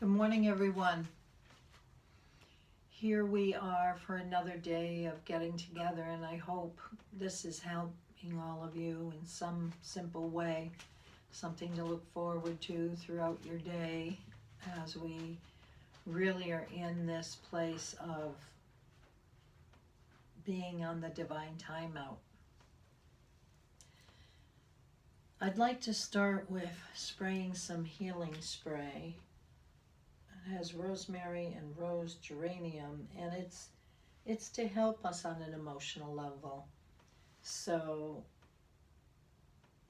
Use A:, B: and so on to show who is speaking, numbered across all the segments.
A: Good morning, everyone. Here we are for another day of getting together, and I hope this is helping all of you in some simple way, something to look forward to throughout your day as we really are in this place of being on the divine timeout. I'd like to start with spraying some healing spray. It has rosemary and rose geranium, and it's to help us on an emotional level. So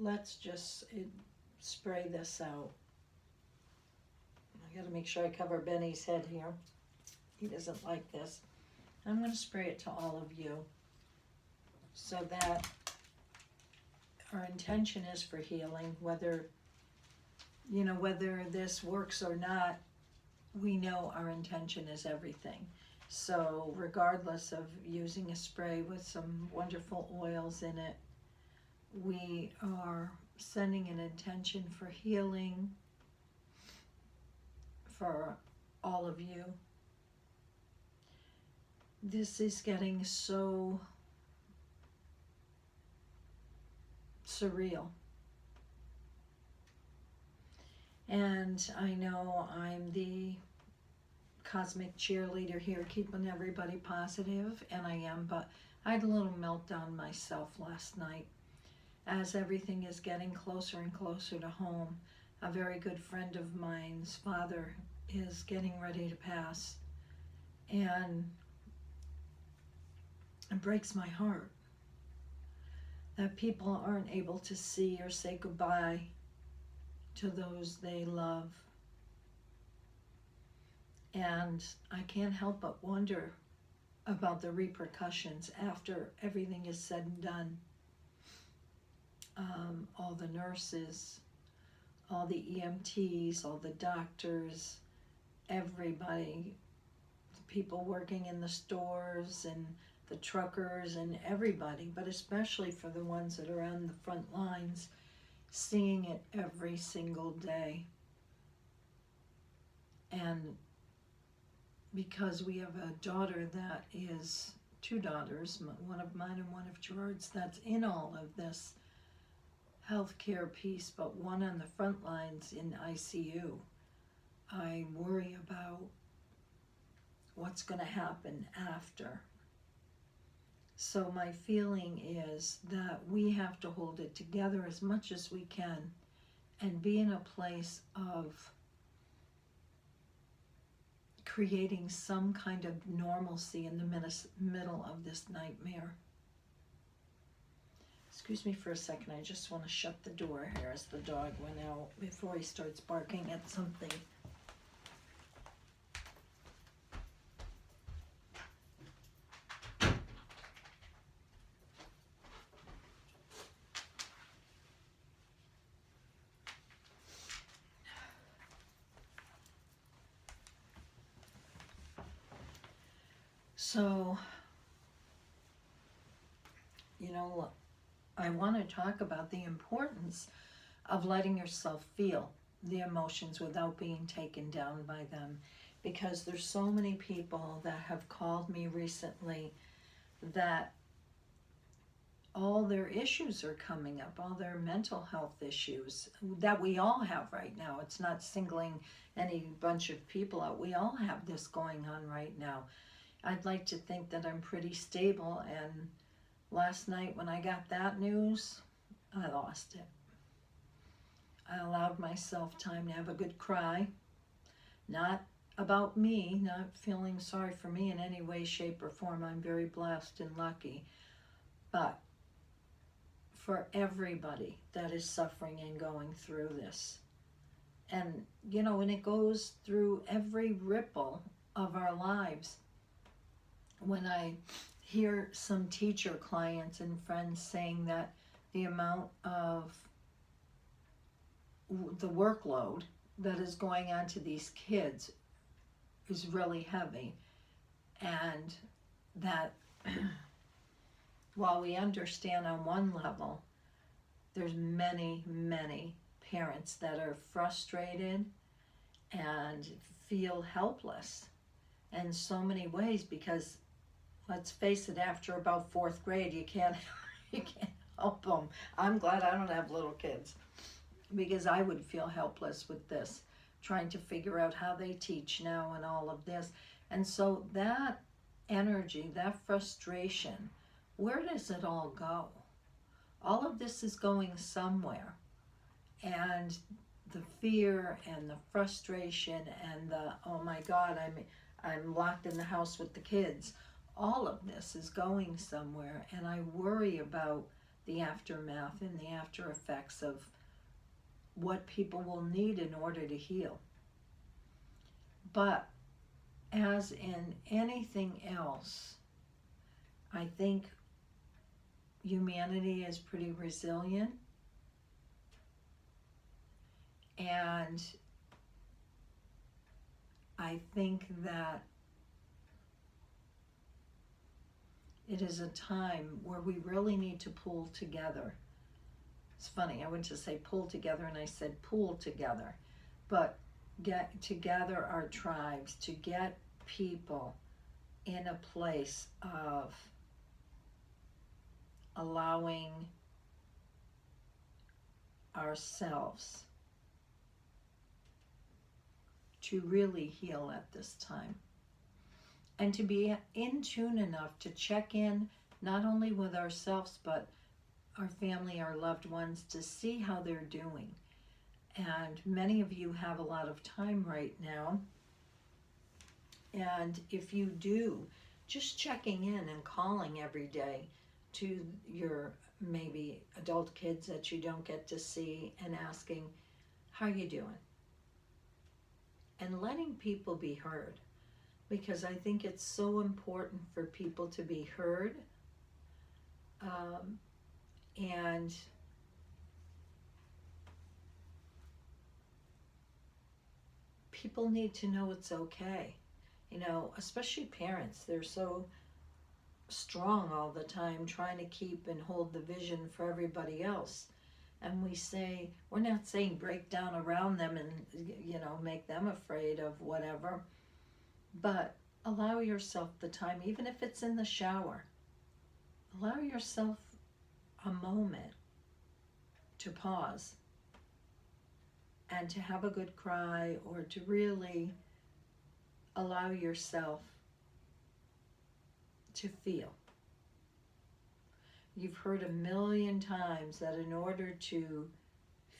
A: let's just spray this out. I got to make sure I cover Benny's head here. He doesn't like this. I'm going to spray it to all of you so that our intention is for healing. Whether this works or not, we know our intention is everything. So regardless of using a spray with some wonderful oils in it, we are sending an intention for healing for all of you. This is getting so surreal. And I know I'm the cosmic cheerleader here, keeping everybody positive, and I am, but I had a little meltdown myself last night. As everything is getting closer and closer to home, a very good friend of mine's father is getting ready to pass, and it breaks my heart that people aren't able to see or say goodbye to those they love. And I can't help but wonder about the repercussions after everything is said and done. All the nurses, all the EMTs, all the doctors, everybody, the people working in the stores and the truckers and everybody, but especially for the ones that are on the front lines, seeing it every single day. And because we have a daughter that is, two daughters, one of mine and one of Gerard's, that's in all of this healthcare piece, but one on the front lines in ICU. I worry about what's going to happen after. So my feeling is that we have to hold it together as much as we can and be in a place of creating some kind of normalcy in the middle of this nightmare. Excuse me for a second, I just want to shut the door here as the dog went out before he starts barking at something. So, I want to talk about the importance of letting yourself feel the emotions without being taken down by them, because there's so many people that have called me recently that all their issues are coming up, all their mental health issues that we all have right now. It's not singling any bunch of people out. We all have this going on right now. I'd like to think that I'm pretty stable, and last night when I got that news, I lost it. I allowed myself time to have a good cry, not about me, not feeling sorry for me in any way, shape, or form. I'm very blessed and lucky, but for everybody that is suffering and going through this. And, and it goes through every ripple of our lives. When I hear some teacher clients and friends saying that the amount of the workload that is going on to these kids is really heavy, and that while we understand on one level, there's many, many parents that are frustrated and feel helpless in so many ways, because let's face it, after about fourth grade, you can't you can't help them. I'm glad I don't have little kids, because I would feel helpless with this, trying to figure out how they teach now and all of this. And so that energy, that frustration, where does it all go? All of this is going somewhere. And the fear and the frustration and the, oh my God, I'm locked in the house with the kids. All of this is going somewhere, and I worry about the aftermath and the after effects of what people will need in order to heal. But as in anything else, I think humanity is pretty resilient, and I think that it is a time where we really need to pull together. It's funny, I went to say pull together and I said pool together, but get to gather our tribes, to get people in a place of allowing ourselves to really heal at this time, and to be in tune enough to check in not only with ourselves but our family, our loved ones, to see how they're doing. And many of you have a lot of time right now, and if you do, just checking in and calling every day to your maybe adult kids that you don't get to see and asking, how you doing? And letting people be heard, because I think it's so important for people to be heard, and people need to know it's okay. You know, especially parents, they're so strong all the time trying to keep and hold the vision for everybody else. And we say, we're not saying break down around them and, you know, make them afraid of whatever, but allow yourself the time, even if it's in the shower, allow yourself a moment to pause and to have a good cry, or to really allow yourself to feel. You've heard a million times that in order to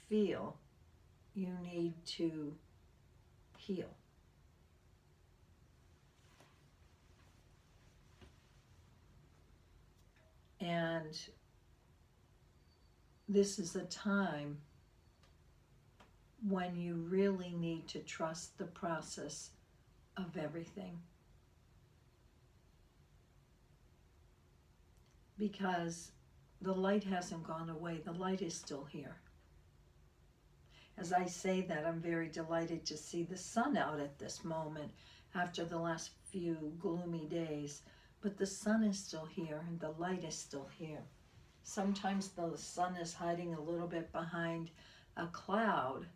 A: feel, you need to heal. And this is a time when you really need to trust the process of everything. Because the light hasn't gone away, the light is still here. As I say that, I'm very delighted to see the sun out at this moment after the last few gloomy days. But the sun is still here and the light is still here. Sometimes the sun is hiding a little bit behind a cloud,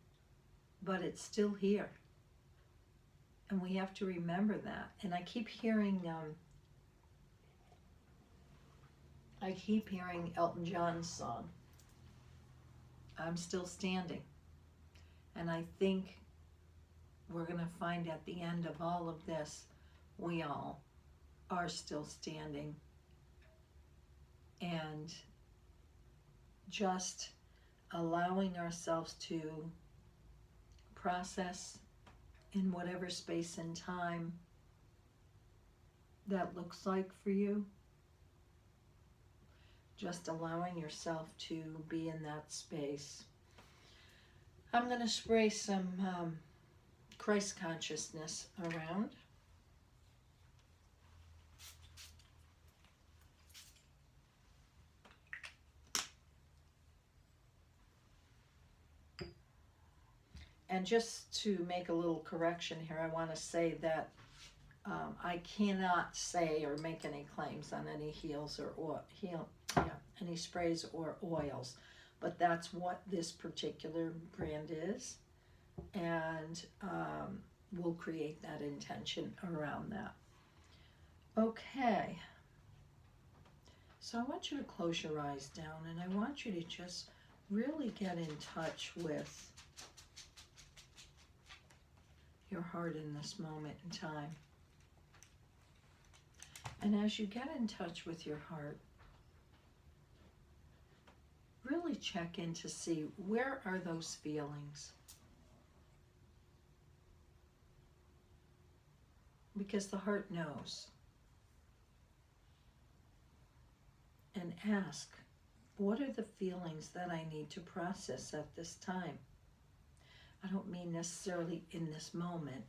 A: but it's still here. And we have to remember that. And I keep hearing Elton John's song, I'm Still Standing. And I think we're going to find at the end of all of this, we all are still standing. And just allowing ourselves to process in whatever space and time that looks like for you. Just allowing yourself to be in that space. I'm going to spray some Christ consciousness around. And just to make a little correction here, I want to say that I cannot say or make any claims on any any sprays or oils, but that's what this particular brand is. And will create that intention around that. Okay. So I want you to close your eyes down, and I want you to just really get in touch with your heart in this moment in time. And as you get in touch with your heart, really check in to see, where are those feelings? Because the heart knows. And ask, what are the feelings that I need to process at this time? I don't mean necessarily in this moment,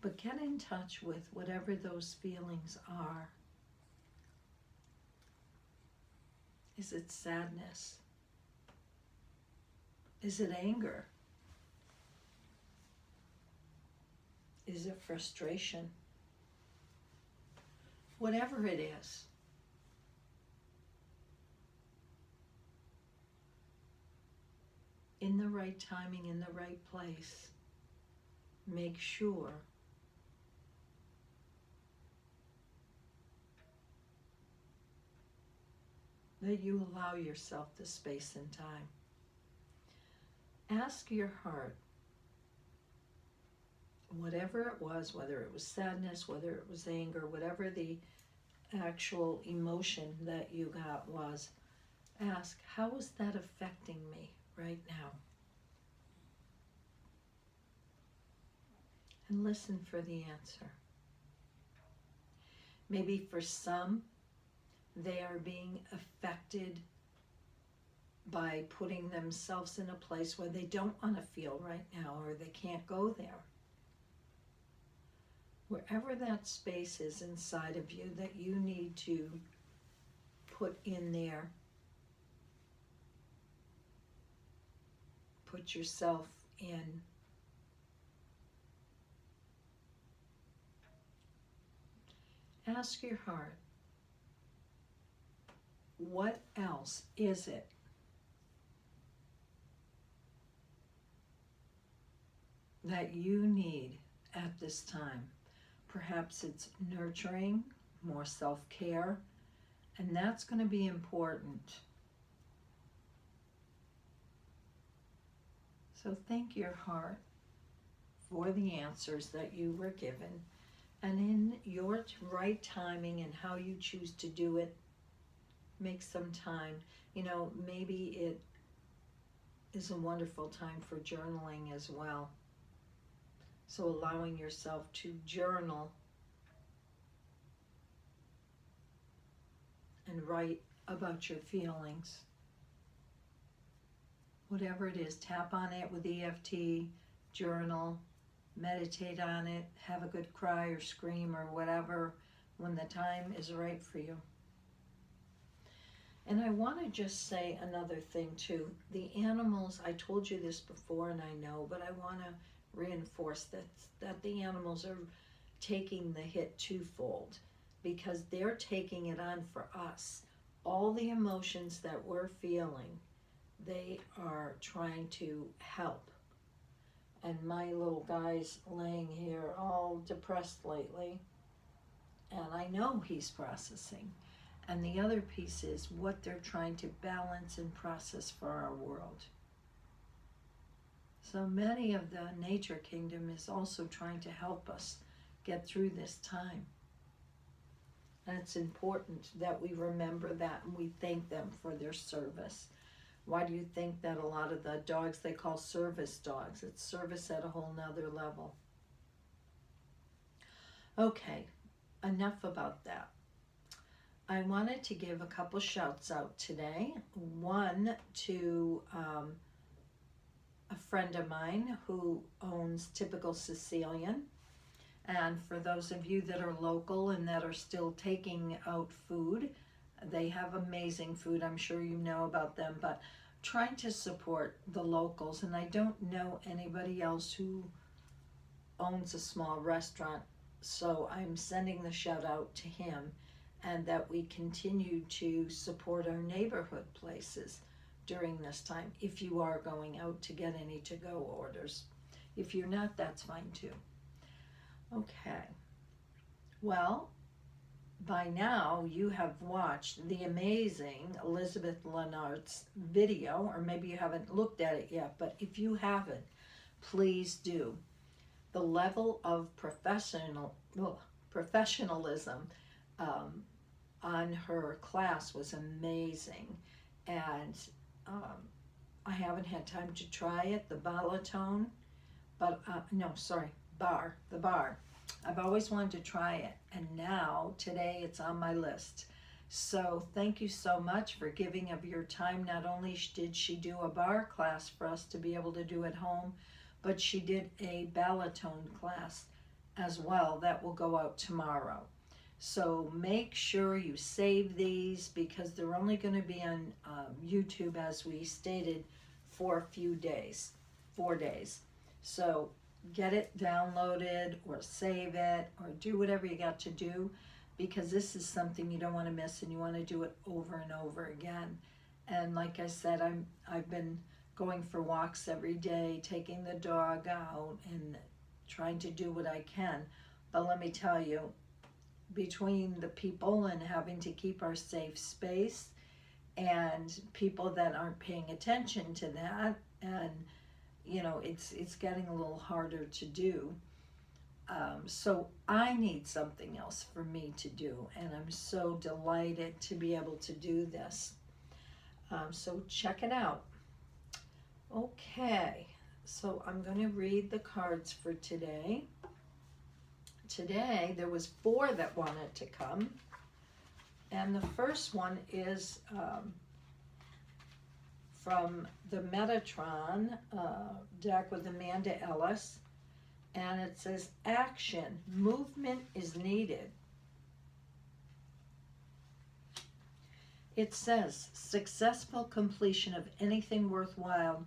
A: but get in touch with whatever those feelings are. Is it sadness? Is it anger? Is it frustration? Whatever it is, in the right timing, in the right place, make sure that you allow yourself the space and time. Ask your heart, whatever it was, whether it was sadness, whether it was anger, whatever the actual emotion that you got was, ask, how is that affecting me right now? And listen for the answer. Maybe for some, they are being affected by putting themselves in a place where they don't want to feel right now, or they can't go there. Wherever that space is inside of you that you need to put in there, put yourself in. Ask your heart, what else is it that you need at this time? Perhaps it's nurturing, more self-care, and that's going to be important. So thank your heart for the answers that you were given, and in your right timing and how you choose to do it, make some time. You know, maybe it is a wonderful time for journaling as well. So allowing yourself to journal and write about your feelings. Whatever it is, tap on it with EFT, journal, meditate on it, have a good cry or scream or whatever when the time is right for you. And I want to just say another thing too. The animals, I told you this before and I know, but I want to reinforce that the animals are taking the hit twofold, because they're taking it on for us. All the emotions that we're feeling, they are trying to help. And my little guy's laying here all depressed lately, and I know he's processing. And the other piece is what they're trying to balance and process for our world. So many of the nature kingdom is also trying to help us get through this time. And it's important that we remember that and we thank them for their service. Why do you think that a lot of the dogs they call service dogs? It's service at a whole nother level. Okay, enough about that. I wanted to give a couple shouts out today. One to a friend of mine who owns Typical Sicilian. And for those of you that are local and that are still taking out food, they have amazing food. I'm sure you know about them, but trying to support the locals. And I don't know anybody else who owns a small restaurant, so I'm sending the shout out to him, and that we continue to support our neighborhood places during this time, if you are going out to get any to-go orders. If you're not, that's fine too. Okay. Well, by now you have watched the amazing Elizabeth Lennart's video, or maybe you haven't looked at it yet, but if you haven't, please do. The level of professionalism um, on her class was amazing. And um, I haven't had time to try it, the balatone, but no, sorry, the bar. I've always wanted to try it, and now today it's on my list. So thank you so much for giving of your time. Not only did she do a bar class for us to be able to do at home, but she did a balatone class as well that will go out tomorrow. So make sure you save these because they're only going to be on YouTube, as we stated, for a few days, 4 days. So get it downloaded or save it or do whatever you got to do, because this is something you don't want to miss and you want to do it over and over again. And like I said, I've been going for walks every day, taking the dog out and trying to do what I can. But let me tell you, between the people and having to keep our safe space and people that aren't paying attention to that, and it's getting a little harder to do. So I need something else for me to do, and I'm so delighted to be able to do this. So check it out. Okay, so I'm going to read the cards for today. Today there was 4 that wanted to come, and the first one is from the Metatron deck with Amanda Ellis, and it says action, movement is needed. It says successful completion of anything worthwhile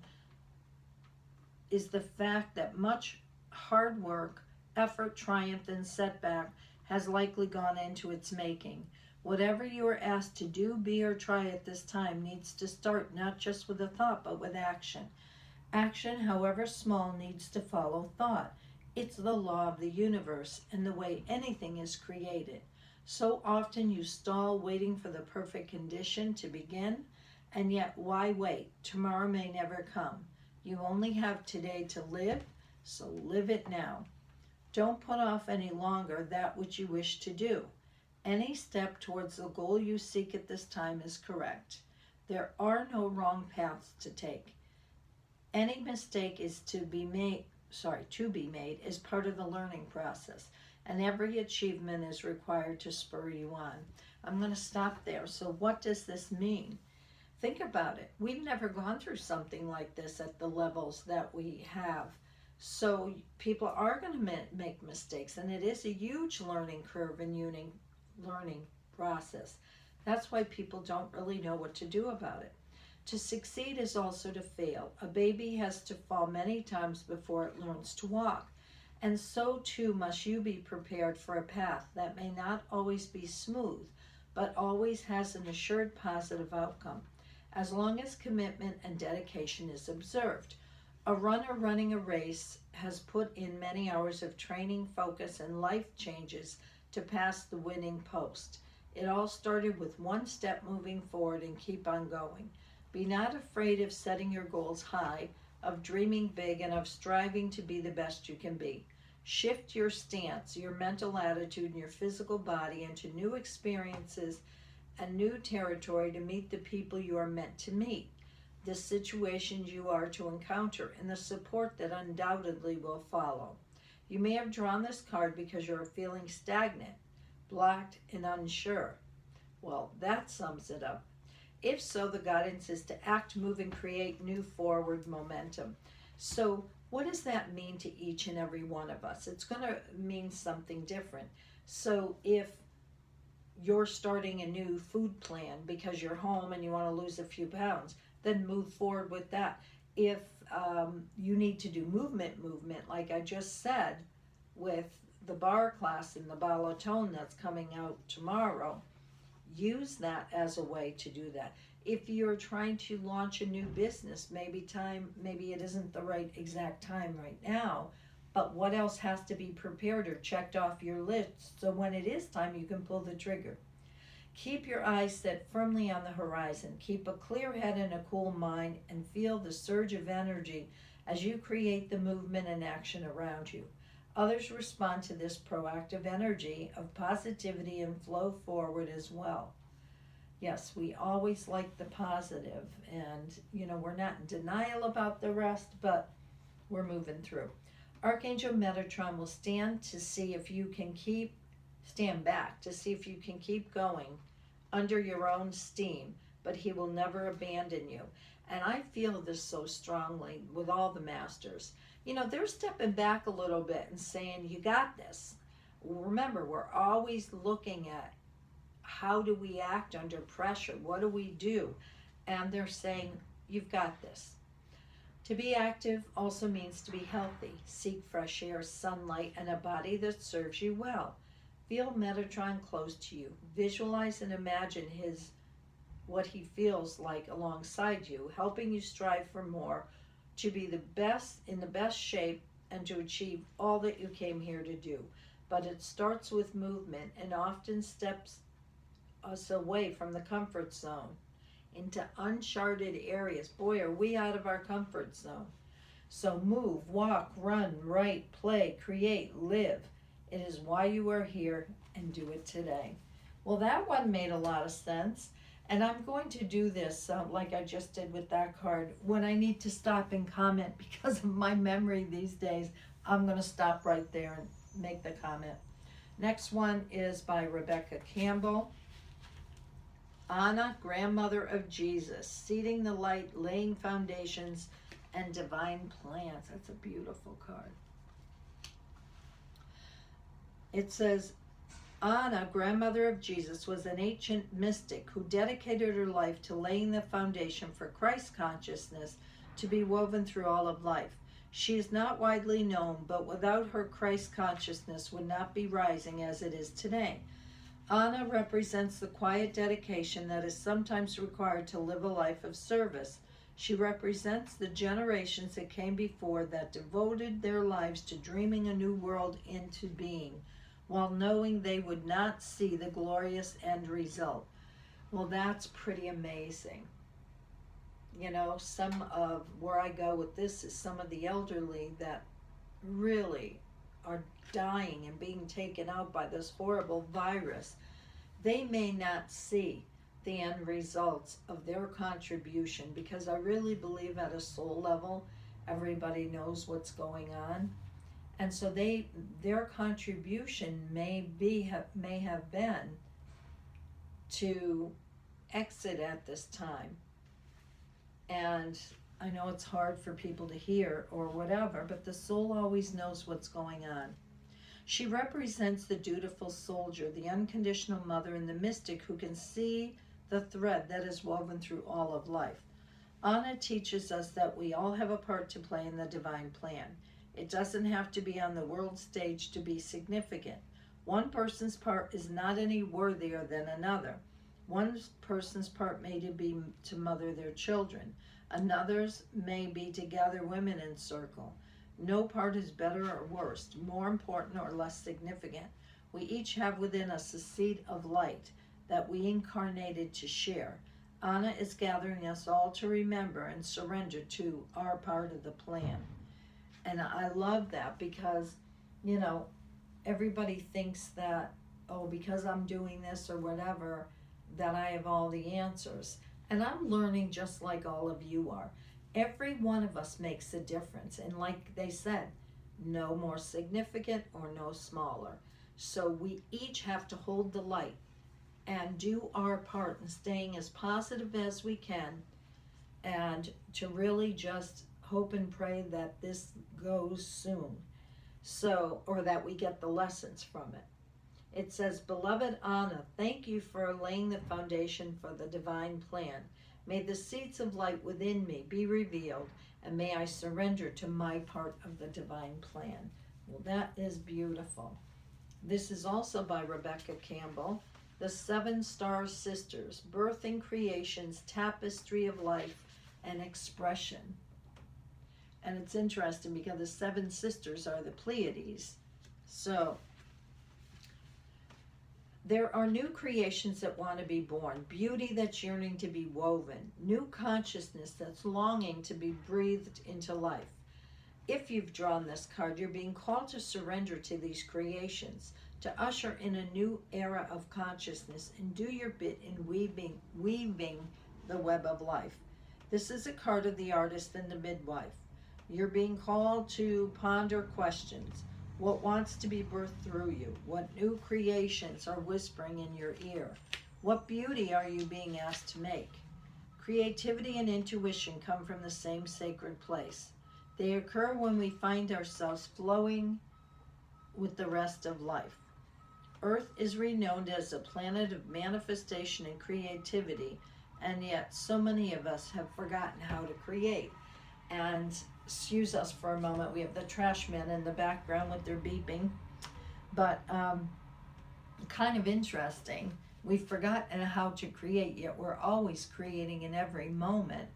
A: is the fact that much hard work, effort, triumph, and setback has likely gone into its making. Whatever you are asked to do, be, or try at this time needs to start not just with a thought, but with action. Action, however small, needs to follow thought. It's the law of the universe and the way anything is created. So often you stall waiting for the perfect condition to begin, and yet why wait? Tomorrow may never come. You only have today to live, so live it now. Don't put off any longer that which you wish to do. Any step towards the goal you seek at this time is correct. There are no wrong paths to take. Any mistake is to be made is part of the learning process, and every achievement is required to spur you on. I'm going to stop there. So what does this mean? Think about it. We've never gone through something like this at the levels that we have. So people are going to make mistakes, and it is a huge learning curve and learning process. That's why people don't really know what to do about it. To succeed is also to fail. A baby has to fall many times before it learns to walk. And so too must you be prepared for a path that may not always be smooth, but always has an assured positive outcome, as long as commitment and dedication is observed. A runner running a race has put in many hours of training, focus, and life changes to pass the winning post. It all started with one step moving forward and keep on going. Be not afraid of setting your goals high, of dreaming big, and of striving to be the best you can be. Shift your stance, your mental attitude, and your physical body into new experiences and new territory to meet the people you are meant to meet, the situations you are to encounter, and the support that undoubtedly will follow. You may have drawn this card because you are feeling stagnant, blocked, and unsure. Well, that sums it up. If so, the guidance is to act, move, and create new forward momentum. So what does that mean to each and every one of us? It's going to mean something different. So if you're starting a new food plan because you're home and you want to lose a few pounds, then move forward with that. If you need to do movement, like I just said, with the bar class and the balatone that's coming out tomorrow, use that as a way to do that. If you're trying to launch a new business, maybe it isn't the right exact time right now, But what else has to be prepared or checked off your list so when it is time you can pull the trigger? Keep your eyes set firmly on the horizon. Keep a clear head and a cool mind, and feel the surge of energy as you create the movement and action around you. Others respond to this proactive energy of positivity and flow forward as well. Yes, we always like the positive, and we're not in denial about the rest, but we're moving through. Archangel Metatron will stand back to see if you can keep going under your own steam, but he will never abandon you. And I feel this so strongly with all the masters. They're stepping back a little bit and saying, you got this. Remember, we're always looking at how do we act under pressure? What do we do? And they're saying, you've got this. To be active also means to be healthy. Seek fresh air, sunlight, and a body that serves you well. Feel Metatron close to you. Visualize and imagine what he feels like alongside you, helping you strive for more, to be in the best shape, and to achieve all that you came here to do. But it starts with movement and often steps us away from the comfort zone into uncharted areas. Boy, are we out of our comfort zone. So move, walk, run, write, play, create, live. It is why you are here, and do it today. Well, that one made a lot of sense. And I'm going to do this like I just did with that card. When I need to stop and comment because of my memory these days, I'm going to stop right there and make the comment. Next one is by Rebecca Campbell. Anna, grandmother of Jesus, seeding the light, laying foundations, and divine plans. That's a beautiful card. It says, Anna, grandmother of Jesus, was an ancient mystic who dedicated her life to laying the foundation for Christ consciousness to be woven through all of life. She is not widely known, but without her, Christ consciousness would not be rising as it is today. Anna represents the quiet dedication that is sometimes required to live a life of service. She represents the generations that came before that devoted their lives to dreaming a new world into being, while knowing they would not see the glorious end result. Well, that's pretty amazing. Some of where I go with this is some of the elderly that really are dying and being taken out by this horrible virus. They may not see the end results of their contribution, because I really believe at a soul level, everybody knows what's going on. And so their contribution may have been to exit at this time. And I know it's hard for people to hear or whatever, but the soul always knows what's going on. She represents the dutiful soldier, the unconditional mother, and the mystic who can see the thread that is woven through all of life. Anna teaches us that we all have a part to play in the divine plan. It doesn't have to be on the world stage to be significant. One person's part is not any worthier than another. One person's part may be to mother their children. Another's may be to gather women in circle. No part is better or worse, more important or less significant. We each have within us a seed of light that we incarnated to share. Anna is gathering us all to remember and surrender to our part of the plan. And I love that because, everybody thinks that, because I'm doing this or whatever, that I have all the answers. And I'm learning just like all of you are. Every one of us makes a difference. And like they said, no more significant or no smaller. So we each have to hold the light and do our part in staying as positive as we can, and to really just hope and pray that this goes soon, or that we get the lessons from it. It says, Beloved Anna, thank you for laying the foundation for the divine plan. May the seeds of light within me be revealed, and may I surrender to my part of the divine plan. Well, that is beautiful. This is also by Rebecca Campbell. The Seven Star Sisters, Birthing Creation's Tapestry of Life and Expression. And it's interesting because the 7 sisters are the Pleiades. So there are new creations that want to be born, beauty that's yearning to be woven, new consciousness that's longing to be breathed into life. If you've drawn this card, you're being called to surrender to these creations, to usher in a new era of consciousness and do your bit in weaving the web of life. This is a card of the artist and the midwife. You're being called to ponder questions. What wants to be birthed through you? What new creations are whispering in your ear? What beauty are you being asked to make? Creativity and intuition come from the same sacred place. They occur when we find ourselves flowing with the rest of life. Earth is renowned as a planet of manifestation and creativity, and yet so many of us have forgotten how to create. And excuse us for a moment, we have the trash men in the background with their beeping, but kind of interesting. We've forgotten how to create, yet we're always creating in every moment,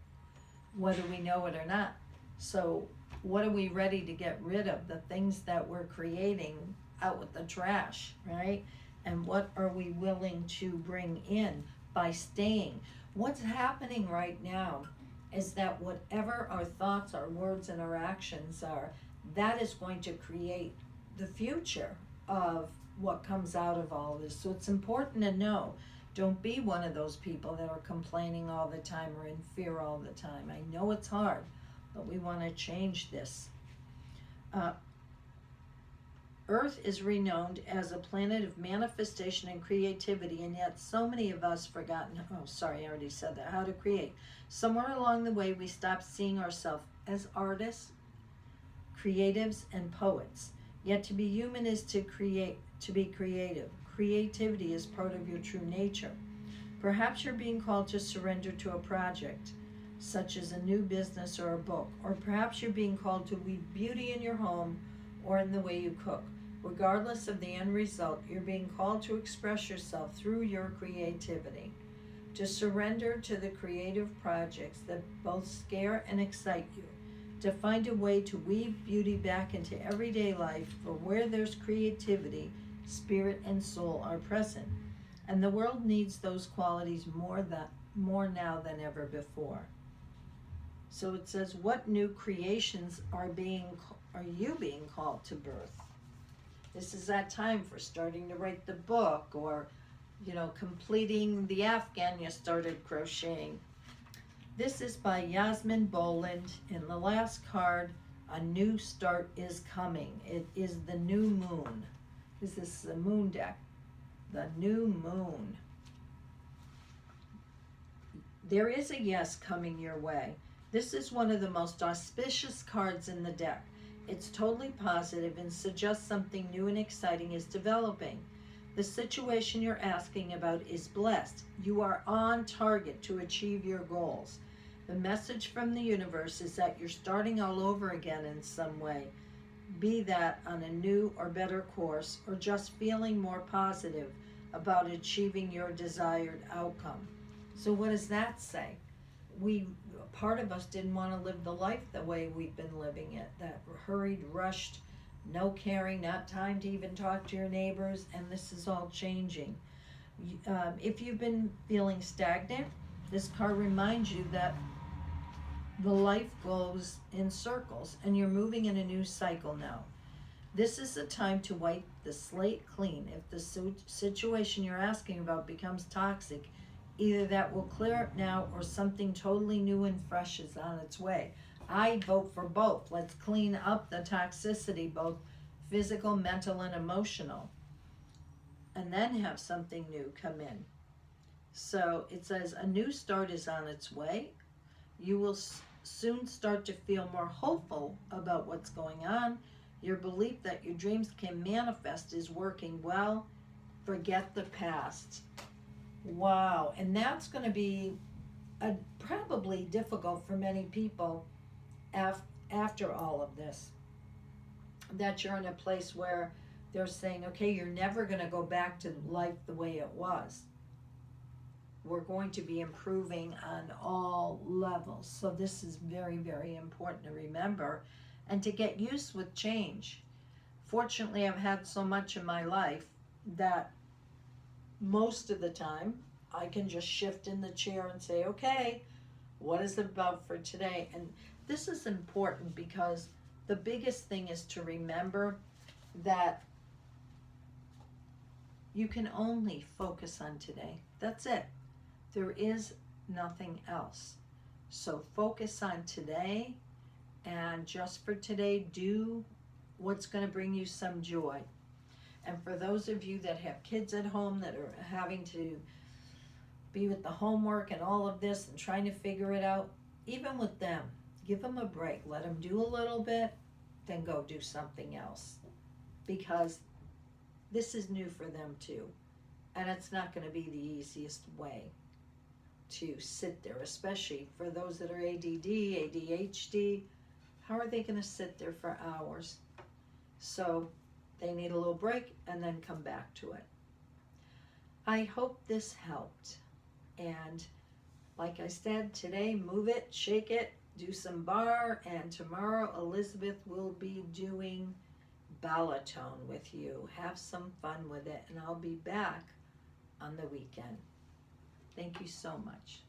A: whether we know it or not. So what are we ready to get rid of? The things that we're creating out with the trash, right? And what are we willing to bring in by staying? What's happening right now is that whatever our thoughts, our words, and our actions are, that is going to create the future of what comes out of all of this. So it's important to know, don't be one of those people that are complaining all the time or in fear all the time. I know it's hard, but we want to change this. Earth is renowned as a planet of manifestation and creativity, and yet so many of us forgotten, I already said that, how to create. Somewhere along the way, we stopped seeing ourselves as artists, creatives, and poets. Yet to be human is to create, to be creative. Creativity is part of your true nature. Perhaps you're being called to surrender to a project, such as a new business or a book, or perhaps you're being called to weave beauty in your home or in the way you cook. Regardless of the end result, you're being called to express yourself through your creativity, to surrender to the creative projects that both scare and excite you, to find a way to weave beauty back into everyday life, for where there's creativity, spirit and soul are present. And the world needs those qualities more now than ever before. So it says, what new creations are you being called to birth? This is that time for starting to write the book, or completing the Afghan you started crocheting. This is by Yasmin Boland. In the last card, a new start is coming. It is the new moon. This is the moon deck. The new moon. There is a yes coming your way. This is one of the most auspicious cards in the deck. It's totally positive and suggests something new and exciting is developing. The situation you're asking about is blessed. You are on target to achieve your goals. The message from the universe is that you're starting all over again in some way, be that on a new or better course, or just feeling more positive about achieving your desired outcome. So what does that say? Part of us didn't want to live the life the way we've been living it, that hurried, rushed, no caring, not time to even talk to your neighbors, and this is all changing. If you've been feeling stagnant, this card reminds you that the life goes in circles and you're moving in a new cycle now. This is the time to wipe the slate clean. If the situation you're asking about becomes toxic, either that will clear up now or something totally new and fresh is on its way. I vote for both. Let's clean up the toxicity, both physical, mental, and emotional, and then have something new come in. So it says a new start is on its way. You will soon start to feel more hopeful about what's going on. Your belief that your dreams can manifest is working well. Forget the past. Wow. And that's going to be probably difficult for many people after all of this. That you're in a place where they're saying, okay, you're never going to go back to life the way it was. we're going to be improving on all levels. So this is very, very important to remember and to get used with change. Fortunately, I've had so much in my life that most of the time I can just shift in the chair and say, okay, what is it about for today? And this is important because the biggest thing is to remember that you can only focus on today. That's it. There is nothing else. So focus on today, and just for today, do what's going to bring you some joy. And for those of you that have kids at home that are having to be with the homework and all of this and trying to figure it out, even with them, give them a break. Let them do a little bit, then go do something else. Because this is new for them too. And it's not going to be the easiest way to sit there, especially for those that are ADD, ADHD. How are they going to sit there for hours? So they need a little break and then come back to it. I hope this helped. And like I said, today, move it, shake it, do some bar, and tomorrow Elizabeth will be doing baritone with you. Have some fun with it, and I'll be back on the weekend. Thank you so much.